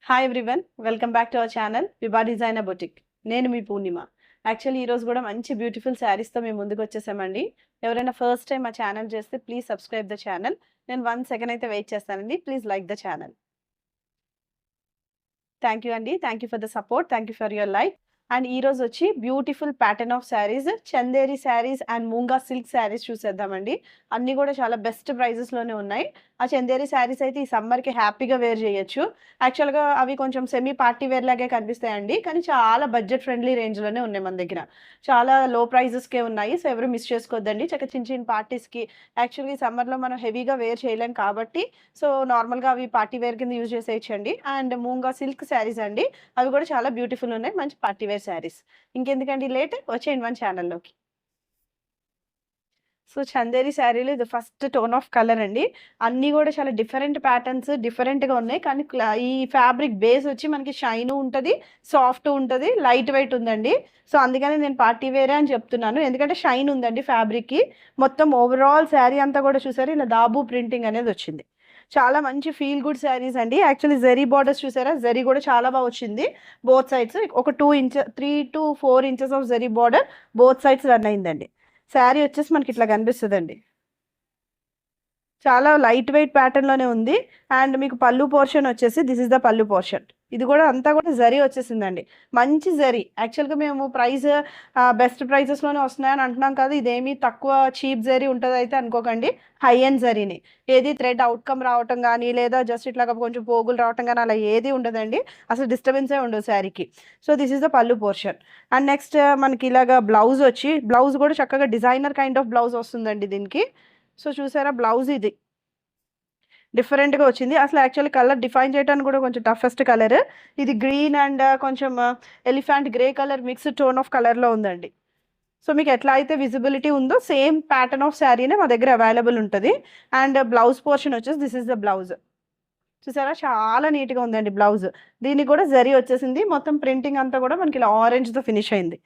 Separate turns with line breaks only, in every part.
Hi everyone, welcome back to our channel Vibha designer boutique. నేను మీ పూర్ణిమ. Actually ఈరోజు కూడా మంచి బ్యూటిఫుల్ శారీస్తో మేము ముందుకు వచ్చేసామండి. ఎవరైనా ఫస్ట్ టైం మా ఛానల్ చేస్తే ప్లీజ్ సబ్స్క్రైబ్ ద ఛానల్. నేను 1 సెకండ్ అయితే వెయిట్ చేస్తానండి. Please like the channel. Thank you అండి. Thank you for the support. Thank you for your like. And ఈ రోజు వచ్చి beautiful pattern of saris, Chanderi saris and Moonga silk saris చూసేద్దామండి. అన్నీ కూడా చాలా బెస్ట్ ప్రైజెస్లోనే ఉన్నాయి. ఆ చందేరి శారీస్ అయితే ఈ సమ్మర్కి హ్యాపీగా వేర్ చేయొచ్చు. యాక్చువల్గా అవి కొంచెం సెమీ పార్టీ వేర్ లాగే కనిపిస్తాయండి, కానీ చాలా బడ్జెట్ ఫ్రెండ్లీ రేంజ్లోనే ఉన్నాయి మన దగ్గర. చాలా లో ప్రైజెస్కే ఉన్నాయి. సో ఎవరు మిస్ చేసుకోవద్దండి. చక్క చిన్న చిన్న పార్టీస్కి యాక్చువల్గా ఈ సమ్మర్లో మనం హెవీగా వేర్ చేయలేం కాబట్టి సో నార్మల్గా అవి పార్టీ వేర్ కింద యూజ్ చేసేయచ్చండి. అండ్ మూంగా సిల్క్ శారీస్ అండి, అవి కూడా చాలా బ్యూటిఫుల్ ఉన్నాయి. మంచి పార్టీ వేర్ శారీస్. ఇంకెందుకండి లేట్, వచ్చేయండి మన ఛానల్లోకి. సో చందేరి శారీలో ఇది ఫస్ట్ టోన్ ఆఫ్ కలర్ అండి. అన్నీ కూడా చాలా డిఫరెంట్ ప్యాటర్న్స్ డిఫరెంట్గా ఉన్నాయి, కానీ ఈ ఫ్యాబ్రిక్ బేస్ వచ్చి మనకి షైన్ ఉంటుంది, సాఫ్ట్ ఉంటుంది, లైట్ వెయిట్ ఉందండి. సో అందుకని నేను పార్టీ వేరే అని చెప్తున్నాను, ఎందుకంటే షైన్ ఉందండి ఫ్యాబ్రిక్కి. మొత్తం ఓవరాల్ శారీ అంతా కూడా చూసారు, ఇలా దాబు ప్రింటింగ్ అనేది వచ్చింది. చాలా మంచి ఫీల్ గుడ్ శారీస్ అండి. యాక్చువల్లీ జరీ బార్డర్స్ చూసారా, జరీ కూడా చాలా బాగా వచ్చింది. బోత్ సైడ్స్ ఒక 2 inches 3 to 4 inches of zari border both sides run అయిందండి. శారీ వచ్చేసి మనకి ఇట్లా కనిపిస్తుందండి. చాలా లైట్ వెయిట్ ప్యాటర్న్లోనే ఉంది. అండ్ మీకు పళ్ళు పోర్షన్ వచ్చేసి దిస్ ఇస్ ద పళ్ళు పోర్షన్. ఇది కూడా అంతా కూడా జరీ వచ్చేసిందండి, మంచి జరీ. యాక్చువల్గా మేము ప్రైస్ బెస్ట్ ప్రైజెస్లోనే వస్తున్నాయని అంటున్నాం కదా, ఇదేమీ తక్కువ చీప్ జరీ ఉంటుంది అయితే అనుకోకండి. హై ఎండ్ జరీని, ఏది థ్రెడ్ అవుట్కమ్ రావటం కానీ లేదా జస్ట్ ఇట్లాగా కొంచెం పోగులు రావటం కానీ అలా ఏది ఉండదండి. అసలు డిస్టర్బెన్సే ఉండదు శారీకి. సో దిస్ ఇస్ ద పళ్ళు పోర్షన్. అండ్ నెక్స్ట్ మనకి ఇలాగా బ్లౌజ్ వచ్చి, బ్లౌజ్ కూడా చక్కగా డిజైనర్ కైండ్ ఆఫ్ బ్లౌజ్ వస్తుందండి దీనికి. సో చూసారా బ్లౌజ్ ఇది డిఫరెంట్గా వచ్చింది. అసలు యాక్చువల్లీ కలర్ డిఫైన్ చేయడానికి కూడా కొంచెం టఫెస్ట్ కలర్ ఇది. గ్రీన్ అండ్ కొంచెం elephant grey colour mixed tone of కలర్లో ఉందండి. సో మీకు ఎట్లా అయితే విజిబిలిటీ ఉందో సేమ్ ప్యాటర్న్ ఆఫ్ శారీనే మా దగ్గర అవైలబుల్ ఉంటుంది. అండ్ బ్లౌజ్ పోర్షన్ వచ్చేసి దిస్ ఇస్ ద బ్లౌజ్. చూసారా చాలా నీట్గా ఉందండి బ్లౌజ్. దీనికి కూడా జరీ వచ్చేసింది. మొత్తం ప్రింటింగ్ అంతా కూడా మనకి ఇలా ఆరెంజ్తో ఫినిష్ అయింది.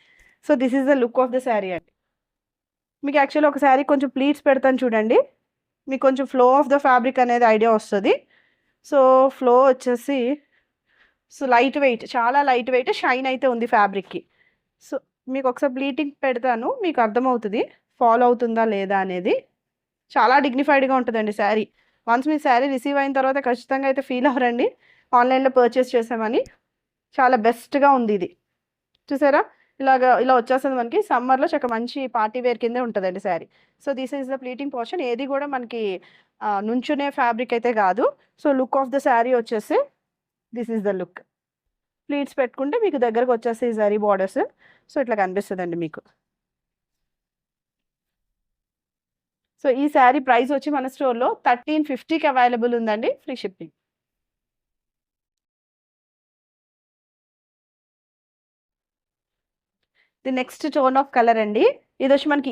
So this is the look of the sari అండి. మీకు యాక్చువల్లీ ఒక శారీ కొంచెం ప్లీట్స్ పెడతాను చూడండి, మీకు కొంచెం ఫ్లో ఆఫ్ ద ఫ్యాబ్రిక్ అనేది ఐడియా వస్తుంది. సో ఫ్లో వచ్చేసి సో లైట్ వెయిట్, చాలా లైట్ వెయిట్, షైన్ అయితే ఉంది ఫ్యాబ్రిక్కి. సో మీకు ఒకసారి ప్లీటింగ్ పెడతాను, మీకు అర్థమవుతుంది ఫాలో అవుతుందా లేదా అనేది. చాలా డిగ్నిఫైడ్గా ఉంటుందండి శారీ. వన్స్ మీ శారీ రిసీవ్ అయిన తర్వాత ఖచ్చితంగా అయితే ఫీల్ అవ్వరండి ఆన్లైన్లో పర్చేస్ చేసామని. చాలా బెస్ట్గా ఉంది ఇది. చూసారా ఇలా వచ్చేస్తుంది మనకి. సమ్మర్లో చక్క మంచి పార్టీ వేర్ కిందే ఉంటుందండి sari. So this is the pleating portion. ఏది కూడా మనకి నుంచునే ఫ్యాబ్రిక్ అయితే కాదు. So look of the sari వచ్చేసి this is the look. Pleats పెట్టుకుంటే మీకు దగ్గరకు వచ్చేసి జరీ బార్డర్స్. సో ఇట్లా కనిపిస్తుందండి మీకు. సో ఈ శారీ ప్రైస్ వచ్చి మన స్టోర్లో 1350కి అవైలబుల్ ఉందండి, free shipping. The next tone of colour అండి. ఇది వచ్చి మనకి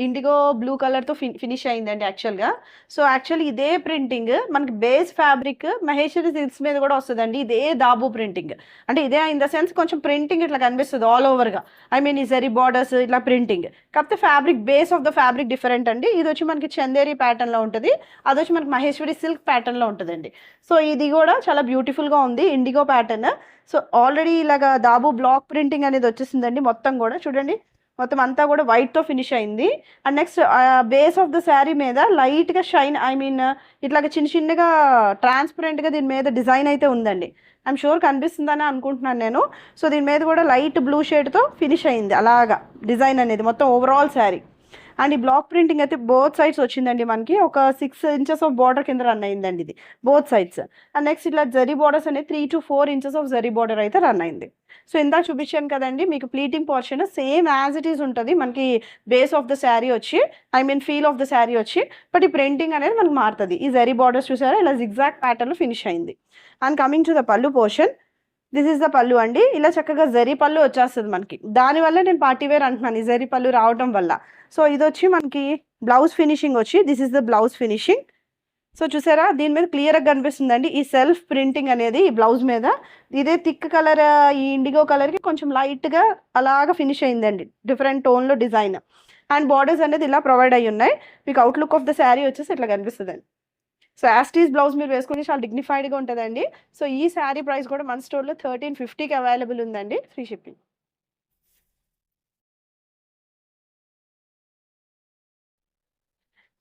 ఇండిగో బ్లూ కలర్తో ఫినిష్ అయిందండి యాక్చువల్గా. సో యాక్చువల్లీ ఇదే ప్రింటింగ్ మనకి బేస్ ఫ్యాబ్రిక్ మహేశ్వరి సిల్క్స్ మీద కూడా వస్తుందండి. ఇదే దాబు ప్రింటింగ్, అంటే ఇదే ఇన్ ద సెన్స్ కొంచెం ప్రింటింగ్ ఇట్లా కనిపిస్తుంది ఆల్ ఓవర్గా. ఐ మీన్ ఈ జరీ బార్డర్స్ ఇట్లా ప్రింటింగ్, కాకపోతే fabric base of the fabric different అండి. ఇది వచ్చి మనకి చందేరి ప్యాటర్న్లో ఉంటుంది, అది వచ్చి మనకి మహేశ్వరి సిల్క్ ప్యాటర్న్లో ఉంటుందండి. సో ఇది కూడా చాలా బ్యూటిఫుల్గా ఉంది, ఇండిగో ప్యాటర్న్. సో ఆల్రెడీ ఇలాగా దాబు బ్లాక్ ప్రింటింగ్ అనేది వచ్చేసిందండి. మొత్తం కూడా చూడండి, మొత్తం అంతా కూడా వైట్తో ఫినిష్ అయింది. And next base of the sari మీద లైట్గా షైన్, ఐ మీన్ ఇట్లాగ చిన్న చిన్నగా ట్రాన్స్పరెంట్గా దీని మీద డిజైన్ అయితే ఉందండి. ఐఎమ్ షూర్ కనిపిస్తుందని అనుకుంటున్నాను నేను. సో దీని మీద కూడా లైట్ బ్లూ షేడ్తో ఫినిష్ అయింది అలాగా డిజైన్ అనేది మొత్తం ఓవరాల్ శారీ. అండ్ ఈ బ్లాక్ ప్రింటింగ్ అయితే బోత్ సైడ్స్ వచ్చిందండి మనకి. ఒక 6 ఇంచెస్ ఆఫ్ బార్డర్ కింద రన్ అయిందండి ఇది బోత్ సైడ్స్. అండ్ నెక్స్ట్ ఇట్లా జరీ బార్డర్స్ అనేది 3 to 4 inches of zari border అయితే రన్ అయింది. సో ఇందాక చూపించాను కదండి మీకు pleating portion same as it is ఉంటుంది మనకి. బేస్ ఆఫ్ ద శారీ వచ్చి, I mean feel of the sari వచ్చి, బట్ ఈ ప్రింటింగ్ అనేది మనకు మారుతుంది. ఈ జరీ బార్డర్స్ చూసారా ఇలా జిగ్జాగ్ ప్యాటర్న్లో ఫినిష్ అయింది. అండ్ కమింగ్ టు ద పళ్ళు పోర్షన్, దిస్ ఈస్ ద పళ్ళు అండి. ఇలా చక్కగా జరీ పళ్ళు వచ్చేస్తుంది మనకి. దానివల్ల నేను పార్టీ వేర్ అంటున్నాను ఈ జరీ పళ్ళు రావడం వల్ల. సో ఇది వచ్చి మనకి బ్లౌజ్ ఫినిషింగ్ వచ్చి this is the blouse finishing. So చూసారా దీని మీద క్లియర్గా కనిపిస్తుందండి ఈ సెల్ఫ్ ప్రింటింగ్ అనేది ఈ బ్లౌజ్ మీద. ఇదే థిక్ కలర్ ఈ ఇండిగో కలర్కి కొంచెం లైట్గా అలాగా ఫినిష్ అయిందండి, డిఫరెంట్ టోన్లో డిజైన్. అండ్ బార్డర్స్ అనేది ఇలా ప్రొవైడ్ అయ్యి ఉన్నాయి. మీకు అవుట్లుక్ ఆఫ్ ద శారీ వచ్చేసి ఇట్లా కనిపిస్తుందండి. సో యాస్టీస్ బ్లౌజ్ మీరు వేసుకుని చాలా డిగ్నిఫైడ్గా ఉంటుందండి. సో ఈ శారీ ప్రైస్ కూడా మన స్టోర్లో 1350కి అవైలబుల్ ఉందండి, free shipping.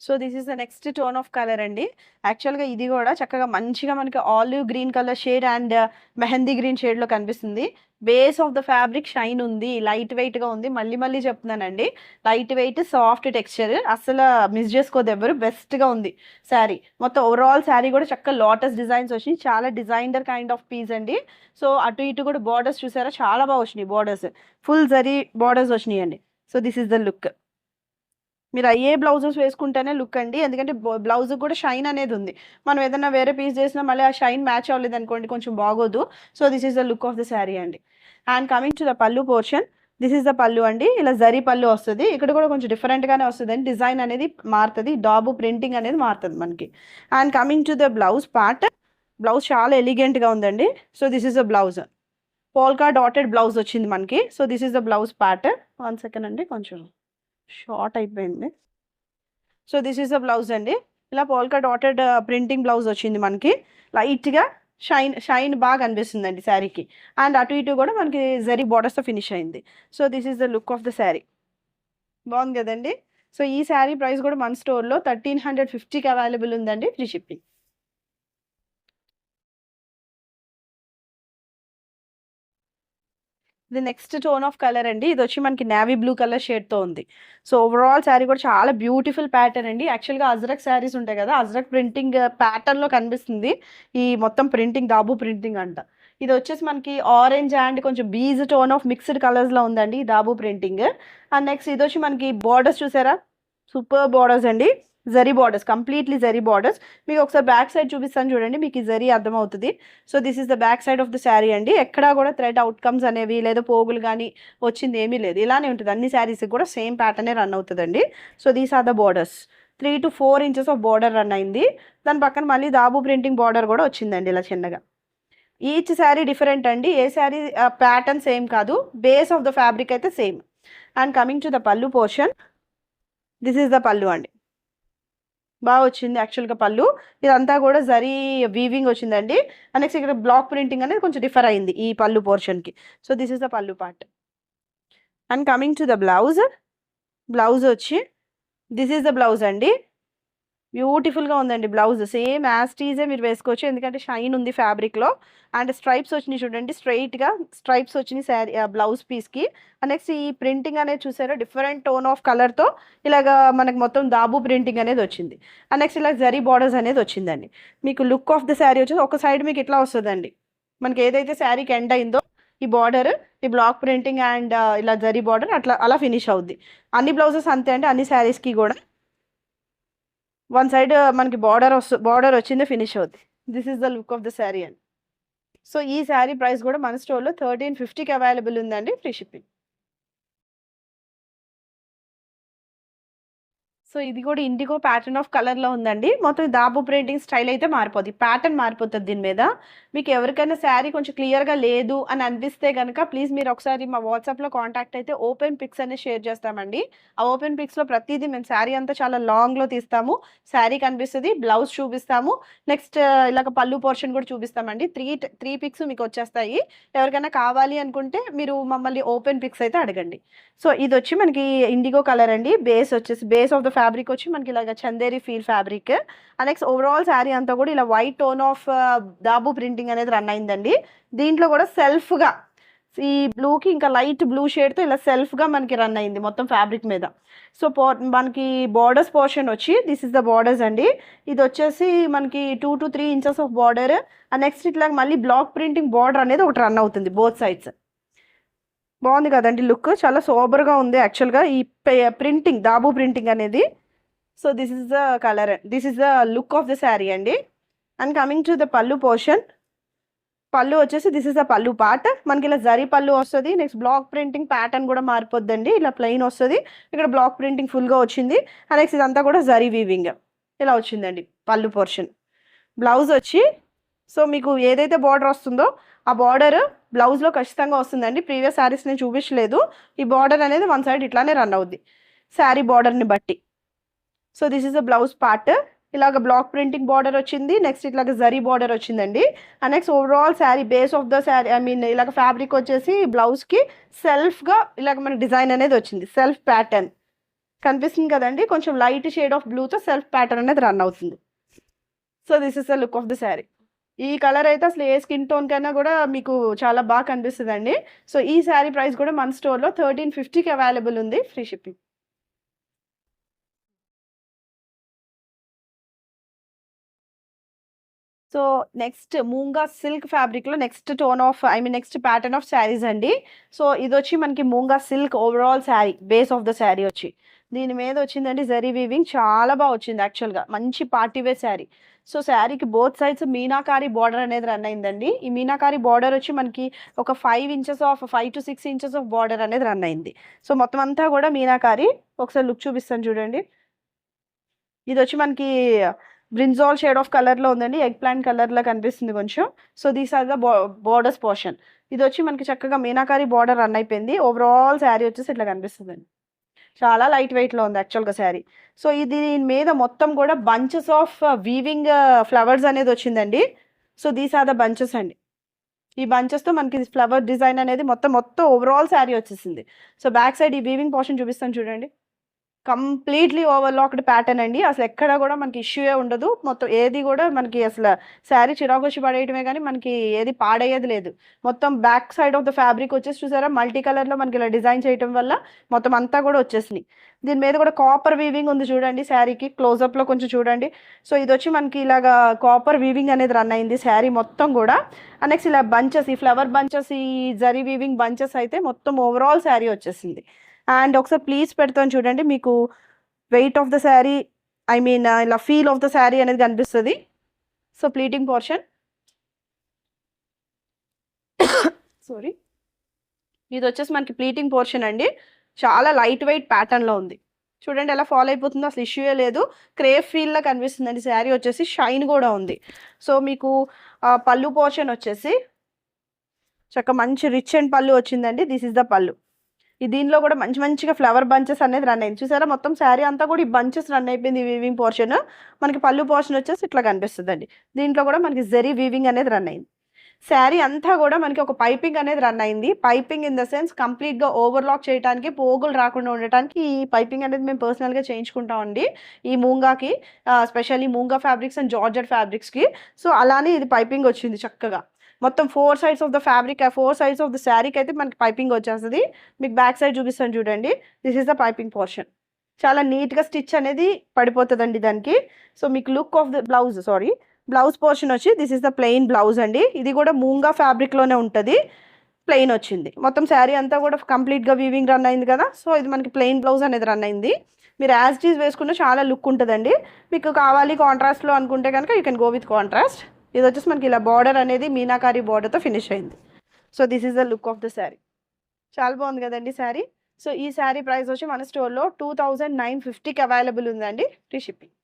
So this is the next tone of colour అండి. యాక్చువల్గా ఇది కూడా చక్కగా మంచిగా మనకి olive green colour shade and mehndi green షేడ్లో కనిపిస్తుంది. Base of the fabric shine ఉంది, లైట్ వెయిట్గా ఉంది. మళ్ళీ మళ్ళీ చెప్తున్నానండి, లైట్ వెయిట్ సాఫ్ట్ టెక్స్చర్, అసలు మిస్ చేసుకోదు ఎవరు, బెస్ట్గా ఉంది శారీ. మొత్తం ఓవరాల్ శారీ కూడా చక్కగా లోటస్ డిజైన్స్ వచ్చినాయి, చాలా డిజైనర్ కైండ్ ఆఫ్ పీస్ అండి. సో అటు ఇటు కూడా బార్డర్స్ చూసారా, చాలా బాగా వచ్చినాయి బార్డర్స్, ఫుల్ జరీ బార్డర్స్ వచ్చినాయి అండి. So this is the look. మీరు అయ్యే బ్లౌజెస్ వేసుకుంటేనే లుక్ అండి, ఎందుకంటే బ్లౌజ్ కూడా షైన్ అనేది ఉంది. మనం ఏదైనా వేరే పీస్ చేసినా మళ్ళీ ఆ షైన్ మ్యాచ్ అవ్వలేదు అనుకోండి, కొంచెం బాగోదు. So this is the look of the sari అండి. అండ్ కమింగ్ టు ద పల్లు పోర్షన్, దిస్ ఈస్ ద పల్లు అండి. ఇలా జరీ పల్లు వస్తుంది, ఇక్కడ కూడా కొంచెం డిఫరెంట్గానే వస్తుంది అండి, డిజైన్ అనేది మారుతుంది, డాబు ప్రింటింగ్ అనేది మారుతుంది మనకి. And coming to the blouse part, blouse చాలా ఎలిగెంట్గా ఉందండి. So this is the blouse, polka dotted blouse వచ్చింది మనకి. So this is the blouse part. 1 second అండి, కొంచెం షార్ట్ అయిపోయింది. So this is the blouse అండి. ఇలా పోల్కా డాటెడ్ ప్రింటింగ్ బ్లౌజ్ వచ్చింది మనకి, లైట్గా షైన్ షైన్ బాగా అనిపిస్తుందండి శారీకి. అండ్ అటు ఇటు కూడా మనకి జరీ బార్డర్స్తో ఫినిష్ అయింది. So this is the look of the sari. బాగుంది కదండి. సో ఈ శారీ ప్రైస్ కూడా మన స్టోర్లో 1350కి అవైలబుల్ ఉందండి, ఫ్రీ షిప్పింగ్. ఇది నెక్స్ట్ టోన్ ఆఫ్ కలర్ అండి. ఇది వచ్చి మనకి నేవీ బ్లూ కలర్ షేడ్తో ఉంది. సో ఓవరాల్ శారీ కూడా చాలా బ్యూటిఫుల్ ప్యాటర్న్ అండి. యాక్చువల్గా అజ్రక్ శారీస్ ఉంటాయి కదా, అజ్రక్ ప్రింటింగ్ ప్యాటర్న్లో కనిపిస్తుంది ఈ మొత్తం ప్రింటింగ్, దాబు ప్రింటింగ్ అంట. ఇది వచ్చేసి మనకి ఆరెంజ్ అండ్ కొంచెం బీజ్ టోన్ ఆఫ్ మిక్స్డ్ కలర్స్లో ఉందండి ఈ దాబు ప్రింటింగ్. అండ్ నెక్స్ట్ ఇది వచ్చి మనకి బార్డర్స్ చూసారా, సూపర్ బార్డర్స్ అండి, zari borders, completely zari borders. మీకు ఒకసారి బ్యాక్ సైడ్ చూపిస్తాను చూడండి, మీకు ఈ జరీ అర్థమవుతుంది. So this is the back side of the sari అండి. ఎక్కడా కూడా థ్రెడ్ అవుట్కమ్స్ అనేవి లేదా పోగులు కానీ వచ్చింది ఏమీ లేదు, ఇలానే ఉంటుంది. అన్ని శారీస్కి కూడా సేమ్ ప్యాటర్నే రన్ అవుతుందండి. So these are the borders, 3 to 4 inches of border run అయింది. దాని పక్కన మళ్ళీ దాబు ప్రింటింగ్ బార్డర్ కూడా వచ్చిందండి ఇలా చిన్నగా. ఈచ్ శారీ డిఫరెంట్ అండి, ఏ శారీ ప్యాటర్న్ సేమ్ కాదు, బేస్ ఆఫ్ ద ఫ్యాబ్రిక్ అయితే same. And coming to the పల్లు పోర్షన్, దిస్ ఈస్ ద పల్లు అండి. బాగా వచ్చింది యాక్చువల్గా పళ్ళు, ఇదంతా కూడా జరీ వీవింగ్ వచ్చిందండి. నెక్స్ట్ ఇక్కడ బ్లాక్ ప్రింటింగ్ అనేది కొంచెం డిఫర్ అయింది ఈ పళ్ళు పోర్షన్కి. సో దిస్ ఇస్ ద పళ్ళు part. And coming to the blouse, blouse వచ్చి దిస్ ఈస్ ద బ్లౌజ్ అండి. బ్యూటిఫుల్గా ఉందండి బ్లౌజ్, సేమ్ యాస్టీజే మీరు వేసుకోవచ్చు, ఎందుకంటే షైన్ ఉంది ఫ్యాబ్రిక్లో. అండ్ స్ట్రైప్స్ వచ్చినాయి చూడండి, స్ట్రైట్గా స్ట్రైప్స్ వచ్చినాయి శారీ బ్లౌజ్ పీస్కి. నెక్స్ట్ ఈ ప్రింటింగ్ అనేది చూసారా, డిఫరెంట్ టోన్ ఆఫ్ కలర్తో ఇలాగా మనకు మొత్తం దాబు ప్రింటింగ్ అనేది వచ్చింది. నెక్స్ట్ ఇలా జరీ బార్డర్స్ అనేది వచ్చిందండి. మీకు లుక్ ఆఫ్ ద శారీ వచ్చేసి ఒక సైడ్ మీకు ఇట్లా వస్తుందండి, మనకి ఏదైతే శారీకి ఎండ్ అయిందో ఈ బార్డర్, ఈ బ్లాక్ ప్రింటింగ్ అండ్ ఇలా జరీ బార్డర్ అట్లా అలా ఫినిష్ అవుద్ది. అన్ని బ్లౌజెస్ అంతే అండి, అన్ని శారీస్కి కూడా వన్ సైడ్ మనకి బార్డర్ వచ్చింది, ఫినిష్ అవుద్ది. This is the look of the sari అండి. సో ఈ శారీ ప్రైస్ కూడా మన స్టోర్లో 1350కి అవైలబుల్ ఉందండి, ఫ్రీ షిప్పింగ్. సో ఇది కూడా ఇండిగో ప్యాటర్న్ ఆఫ్ కలర్లో ఉందండి. మొత్తం దాబు ప్రింటింగ్ స్టైల్ అయితే మారిపోద్ది, ప్యాటర్న్ మారిపోతుంది దీని మీద. మీకు ఎవరికైనా శారీ కొంచెం క్లియర్గా లేదు అని అనిపిస్తే కనుక ప్లీజ్ మీరు ఒకసారి మా వాట్సాప్లో కాంటాక్ట్ అయితే ఓపెన్ పిక్స్ అనేది షేర్ చేస్తామండి. ఆ ఓపెన్ పిక్స్లో ప్రతిదీ మేము శారీ అంతా చాలా లాంగ్లో తీస్తాము, శారీ కనిపిస్తుంది, బ్లౌజ్ చూపిస్తాము, నెక్స్ట్ ఇలాగ పళ్ళు పోర్షన్ కూడా చూపిస్తామండి. త్రీ పిక్స్ మీకు వచ్చేస్తాయి. ఎవరికైనా కావాలి అనుకుంటే మీరు మమ్మల్ని ఓపెన్ పిక్స్ అయితే అడగండి. సో ఇది వచ్చి మనకి ఇండిగో కలర్ అండి. బేస్ వచ్చేసి బేస్ ఆఫ్ ద ఫ్యాబ్రిక్ వచ్చి మనకి ఇలాగ Chanderi feel fabric. Next overall sari అంతా కూడా ఇలా వైట్ టోన్ ఆఫ్ దాబు ప్రింటింగ్ అనేది రన్ అయిందండి. దీంట్లో కూడా సెల్ఫ్గా ఈ బ్లూకి ఇంకా లైట్ బ్లూ షేడ్తో ఇలా సెల్ఫ్గా మనకి రన్ అయింది మొత్తం ఫ్యాబ్రిక్ మీద. సో మనకి బార్డర్స్ పోర్షన్ వచ్చి దిస్ ఇస్ ద బార్డర్స్ అండి. ఇది వచ్చేసి మనకి 2 to 3 inches of border. Next ఇట్లా మళ్ళీ బ్లాక్ ప్రింటింగ్ బార్డర్ అనేది ఒకటి రన్ అవుతుంది బోత్ సైడ్స్. బాగుంది కదండి లుక్, చాలా సోబర్గా ఉంది యాక్చువల్గా ఈ ప్రింటింగ్, దాబు ప్రింటింగ్ అనేది. So this is the colour, this is the look of the sari అండి. అండ్ కమింగ్ టు ద పళ్ళు పోర్షన్, పళ్ళు వచ్చేసి దిస్ ఇస్ ద పళ్ళు పార్ట్. మనకి ఇలా జరీ పళ్ళు వస్తుంది. నెక్స్ట్ బ్లాక్ ప్రింటింగ్ ప్యాటర్న్ కూడా మారిపోద్దండి, ఇలా ప్లెయిన్ వస్తుంది, ఇక్కడ బ్లాక్ ప్రింటింగ్ ఫుల్గా వచ్చింది. నెక్స్ట్ ఇదంతా కూడా జరీ వీవింగ్ ఇలా వచ్చిందండి పళ్ళు పోర్షన్. బ్లౌజ్ వచ్చి సో మీకు ఏదైతే బార్డర్ వస్తుందో ఆ బార్డర్ బ్లౌజ్లో ఖచ్చితంగా వస్తుందండి. ప్రీవియస్ శారీస్ నేను చూపించలేదు, ఈ బార్డర్ అనేది వన్ సైడ్ ఇట్లానే రన్ అవుద్ది శారీ బార్డర్ని బట్టి. So this is the blouse part. ఇలాగ బ్లాక్ ప్రింటింగ్ బార్డర్ వచ్చింది, నెక్స్ట్ ఇట్లాగ జరీ బార్డర్ వచ్చిందండి. And next overall sari base of the sari I mean ఇలాగ ఫ్యాబ్రిక్ వచ్చేసి బ్లౌజ్కి సెల్ఫ్గా ఇలాగ మన డిజైన్ అనేది వచ్చింది, సెల్ఫ్ ప్యాటర్న్ కనిపిస్తుంది కదండి, కొంచెం లైట్ షేడ్ ఆఫ్ బ్లూతో సెల్ఫ్ ప్యాటర్న్ అనేది రన్ అవుతుంది. So this is the look of the sari. ఈ కలర్ అయితే అసలు ఏ స్కిన్ టోన్ కన్నా కూడా మీకు చాలా బాగా కనిపిస్తుంది అండి. సో ఈ శారీ ప్రైస్ కూడా మన స్టోర్లో 1350కి అవైలబుల్ ఉంది, free shipping. So next Moonga silk ఫ్యాబ్రిక్లో next tone of I mean next pattern of saris అండి. సో ఇది వచ్చి మనకి Moonga silk overall sari, base of the sari వచ్చి దీని మీద వచ్చిందండి జరీ వీవింగ్, చాలా బాగా వచ్చింది యాక్చువల్గా, మంచి పార్టీ వేర్ శారీ. సో శారీకి బోత్ సైడ్స్ మీనాకారి బార్డర్ అనేది రన్ అయిందండి. ఈ మీనాకారి బార్డర్ వచ్చి మనకి ఒక 5 to 6 ఇంచెస్ ఆఫ్ బార్డర్ అనేది రన్ అయింది. సో మొత్తం అంతా కూడా మీనాకారి. ఒకసారి లుక్ చూపిస్తాను చూడండి. ఇది వచ్చి మనకి బ్రింజాల్ షేడ్ ఆఫ్ కలర్లో ఉందండి, ఎగ్ ప్లాంట్ కలర్లో కనిపిస్తుంది కొంచెం. So these are the borders portion. ఇది వచ్చి మనకి చక్కగా మీనాకారి బార్డర్ రన్ అయిపోయింది. ఓవరాల్ శారీ వచ్చేసి ఇట్లా కనిపిస్తుందండి, చాలా లైట్ వెయిట్లో ఉంది యాక్చువల్గా శారీ. సో ఇది దీని మీద మొత్తం కూడా బంచెస్ ఆఫ్ వీవింగ్ ఫ్లవర్స్ అనేది వచ్చిందండి. So these are the bunches అండి. ఈ బంచెస్తో మనకి ఫ్లవర్ డిజైన్ అనేది మొత్తం ఓవరాల్ శారీ వచ్చేసింది. సో బ్యాక్ సైడ్ ఈ వీవింగ్ పోర్షన్ చూపిస్తాను చూడండి. కంప్లీట్లీ ఓవర్లాక్డ్ ప్యాటర్న్ అండి, అసలు ఎక్కడ కూడా మనకి ఇష్యూయే ఉండదు. మొత్తం ఏది కూడా మనకి అసలు శారీ చిరాకొచ్చి పడేయటమే కానీ మనకి ఏది పాడయ్యేది లేదు. మొత్తం back side of the fabric వచ్చేసి చూసారా, మల్టీ కలర్లో మనకి ఇలా డిజైన్ చేయడం వల్ల మొత్తం అంతా కూడా వచ్చేసినాయి. దీని మీద కూడా కాపర్ వీవింగ్ ఉంది చూడండి శారీకి, క్లోజప్లో కొంచెం చూడండి. సో ఇది వచ్చి మనకి ఇలాగా కాపర్ వీవింగ్ అనేది రన్ అయింది శారీ మొత్తం కూడా. నెక్స్ట్ ఇలా బంచెస్, ఈ ఫ్లవర్ బంచెస్, ఈ జరీ వీవింగ్ బంచెస్ అయితే మొత్తం ఓవరాల్ శారీ వచ్చేసింది. అండ్ ఒకసారి ప్లీజ్ పెడతాను చూడండి, మీకు weight of the sari I mean ఇలా ఫీల్ ఆఫ్ ద శారీ అనేది కనిపిస్తుంది. సో ప్లీటింగ్ పోర్షన్ సారీ, ఇది వచ్చేసి మనకి ప్లీటింగ్ పోర్షన్ అండి, చాలా లైట్ వెయిట్ ప్యాటర్న్లో ఉంది. చూడండి ఎలా ఫాలో అయిపోతుందో, అసలు ఇష్యూయే లేదు. క్రేప్ ఫీల్లా కనిపిస్తుందండి శారీ వచ్చేసి, షైన్ కూడా ఉంది. సో మీకు పళ్ళు పోర్షన్ వచ్చేసి చక్కగా మంచి రిచ్ అండ్ పళ్ళు వచ్చిందండి. దిస్ ఇస్ ద పళ్ళు. దీనిలో కూడా మంచిగా ఫ్లవర్ బంచెస్ అనేది రన్ అయింది. చూసారా మొత్తం శారీ అంతా కూడా ఈ బంచెస్ రన్ అయిపోయింది వీవింగ్ పోర్షన్. మనకి పళ్ళు పోర్షన్ వచ్చేసి ఇట్లా కనిపిస్తుందండి. దీంట్లో కూడా మనకి జరీ వీవింగ్ అనేది రన్ అయింది. శారీ అంతా కూడా మనకి ఒక పైపింగ్ అనేది రన్ అయింది. పైపింగ్ ఇన్ ద సెన్స్ కంప్లీట్గా ఓవర్లాక్ చేయడానికి, పోగులు రాకుండా ఉండటానికి ఈ పైపింగ్ అనేది మేము పర్సనల్గా చేయించుకుంటామండి ఈ మూంగాకి, specially Moonga fabrics and georgette ఫ్యాబ్రిక్స్కి. సో అలానే ఇది పైపింగ్ వచ్చింది చక్కగా. మొత్తం 4 sides of the fabric, 4 sides of the శారీకి అయితే మనకి పైపింగ్ వచ్చేస్తుంది. మీకు బ్యాక్ సైడ్ చూపిస్తాను చూడండి. This is the piping portion. చాలా నీట్గా స్టిచ్ అనేది పడిపోతుందండి దానికి. సో మీకు look of the blouse, blouse portion వచ్చి this is the plain blouse అండి. ఇది కూడా మూంగా ఫ్యాబ్రిక్లోనే ఉంటుంది, ప్లెయిన్ వచ్చింది. మొత్తం శారీ అంతా కూడా కంప్లీట్గా వీవింగ్ రన్ అయింది కదా. సో ఇది మనకి ప్లెయిన్ బ్లౌజ్ అనేది రన్ అయింది. మీరు యాజ్ ఇట్ ఈజ్ వేసుకున్న చాలా లుక్ ఉంటుందండి. మీకు కావాలి కాంట్రాస్ట్లో అనుకుంటే కనుక you can go with contrast. ఇది వచ్చేసి మనకి ఇలా బార్డర్ అనేది మీనాకారి బార్డర్తో ఫినిష్ అయింది. So this is the look of the sari. చాలా బాగుంది కదండి శారీ. సో ఈ శారీ ప్రైస్ వచ్చి మన స్టోర్లో 2950కి అవైలబుల్ ఉందండి, free shipping.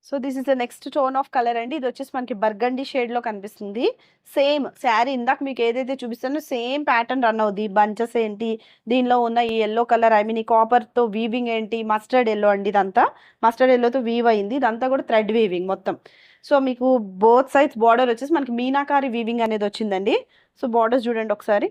So this is the next tone of colour అండి. ఇది వచ్చేసి మనకి బర్గండీ షేడ్లో కనిపిస్తుంది. సేమ్ శారీ ఇందాక మీకు ఏదైతే చూపిస్తానో సేమ్ ప్యాటర్న్ రన్ అవుద్ది. బంచెస్ ఏంటి, దీనిలో ఉన్న ఈ ఎల్లో కలర్ ఐ మీన్ ఈ కాపర్తో వీవింగ్ ఏంటి, మస్టర్డ్ ఎల్లో అండి, ఇదంతా మస్టర్డ్ ఎల్లోతో వీవ్ అయింది. ఇదంతా కూడా థ్రెడ్ వీవింగ్ మొత్తం. సో మీకు బోత్ సైడ్స్ బార్డర్ వచ్చేసి మనకి మీనాకారి వీవింగ్ అనేది వచ్చిందండి. సో బార్డర్స్ చూడండి ఒకసారి.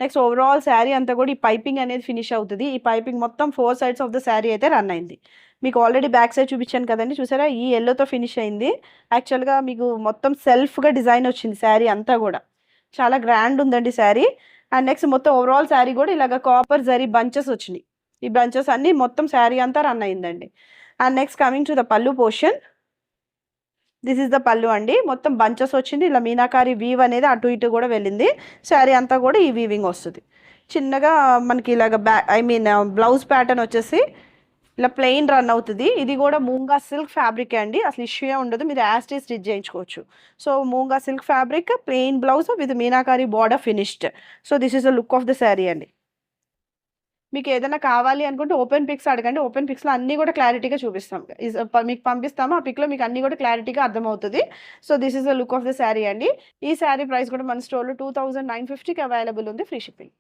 నెక్స్ట్ ఓవరాల్ శారీ అంతా కూడా ఈ పైపింగ్ అనేది ఫినిష్ అవుతుంది. ఈ పైపింగ్ మొత్తం 4 sides ఆఫ్ ద శారీ అయితే రన్ అయింది. మీకు ఆల్రెడీ బ్యాక్ సైడ్ చూపించాను కదండి, చూసారా ఈ ఎల్లోతో ఫినిష్ అయింది. యాక్చువల్గా మీకు మొత్తం సెల్ఫ్గా డిజైన్ వచ్చింది శారీ అంతా కూడా, చాలా గ్రాండ్ ఉందండి శారీ. అండ్ నెక్స్ట్ మొత్తం ఓవరాల్ శారీ కూడా ఇలాగ కాపర్ జరీ బంచెస్ వచ్చినాయి. ఈ బంచెస్ అన్నీ మొత్తం శారీ అంతా రన్ అయిందండి. And next coming to the పళ్ళు పోర్షన్. దిస్ ఈస్ ద పళ్ళు అండి. మొత్తం బంచెస్ వచ్చింది, ఇలా మీనాకారి వీవ్ అనేది అటు ఇటు కూడా వెళ్ళింది. శారీ అంతా కూడా ఈ వీవింగ్ వస్తుంది. చిన్నగా మనకి ఇలాగ ఐ మీన్ బ్లౌజ్ ప్యాటర్న్ వచ్చేసి ఇలా ప్లెయిన్ రన్ అవుతుంది. ఇది కూడా మూంగా సిల్క్ ఫ్యాబ్రిక్ అండి, అసలు ఇష్యూయే ఉండదు. మీరు యాస్టీ స్టిచ్ చేయించుకోవచ్చు. So మూంగా silk fabric, plain blouse with meenakari border finished. So this is the look of the sari అండి. మీకు ఏదైనా కావాలి అనుకుంటే ఓపెన్ పిక్స్ అడగండి, ఓపెన్ పిక్స్లో అన్నీ కూడా క్లారిటీగా చూపిస్తాం. మీకు పంపిస్తాము, ఆ పిక్లో మీకు అన్నీ కూడా క్లారిటీగా అర్థమవుతుంది. So this is the look of the sari అండి. ఈ శారీ ప్రైస్ కూడా మన స్టోర్లో 2950కి అవైలబుల్ ఉంది, ఫ్రీ షిప్పింగ్.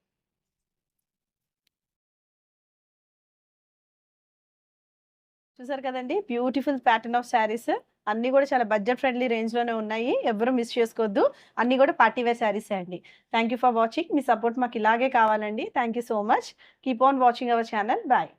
చూసారు కదండి, బ్యూటిఫుల్ ప్యాటర్న్ ఆఫ్ శారీస్. అన్ని కూడా చాలా బడ్జెట్ ఫ్రెండ్లీ రేంజ్ లోనే ఉన్నాయి, ఎవరు మిస్ చేసుకోవద్దు. అన్ని కూడా పార్టీ వేర్ శారీస్ అండి. Thank you for watching. మీ సపోర్ట్ మాకు ఇలాగే కావాలండి. Thank you so much. Keep on watching our channel. Bye.